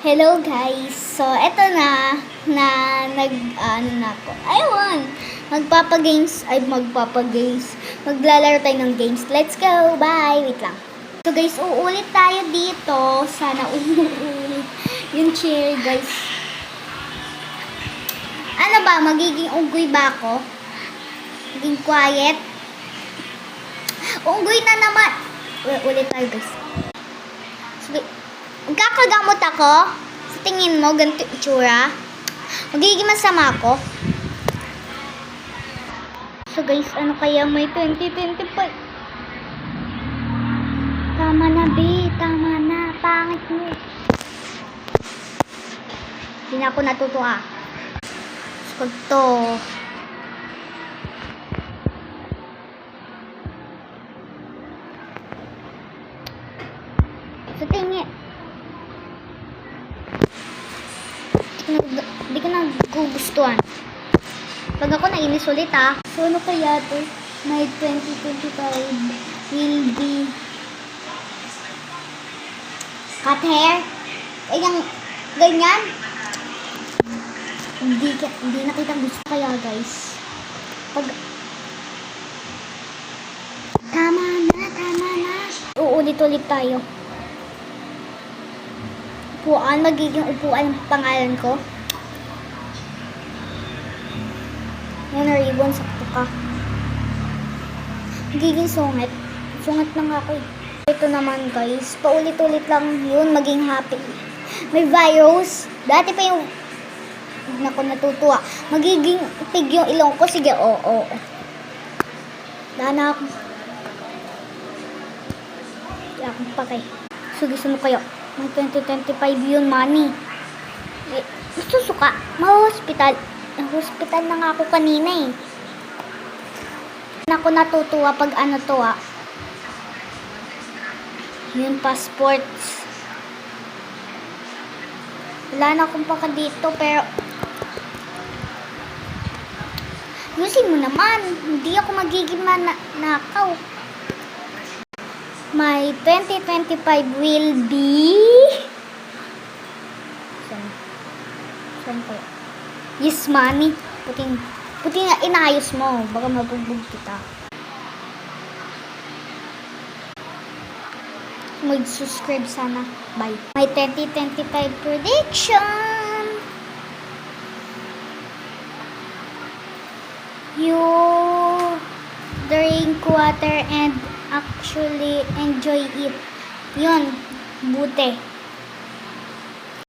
Hello guys! So, eto na na ako. Ayun! Maglalaro tayo ng games. Let's go! Bye! Wait lang. So guys, uulit tayo dito. Sana uulit yung chair guys. Ano ba? Magiging unggoy ba ako? Magiging quiet? Unggoy na naman! Ulit tayo guys. So, magkakagamot ako? Sa tingin mo, ganito itsura? Magiging masama ako? So guys, ano kaya may 2025? Tama na, B. Tama na. Pangit mo. Hindi na ako natutuwa. Skog to. Sa tingin. Hindi ko nagugustuhan. Pag ako nainis ulit So ano kaya to? My 2025 will be cut hair. Yung ganyan. Hindi na kitang gusto kaya guys. Pag tama na. Uulit-ulit tayo. Upuan, magiging upuan ang pangalan ko. Yan na ribbon, sakto ka. Magiging sungit. Sungit na nga ako eh. Ito naman guys, paulit-ulit lang yun, maging happy. May virus. Dati pa yung naku, natutuwa. Magiging pig yung ilong ko. Sige, oo. Dana ako. Wala akong pakay. Sige, sunod kayo. May 2025 yun, money. Susuka. Hospital na nga ako kanina eh. Ako natutuwa pag ano to Yung passports. Wala na akong paka dito pero ayusin mo naman. Hindi ako magiging nakaw. My 2025 will be Saan ko? Yes, money. Puting nga inayos mo. Baka mabugbog kita. Mag-subscribe sana. Bye. My 2025 prediction. You drink water and actually enjoy it. Yun. Buti.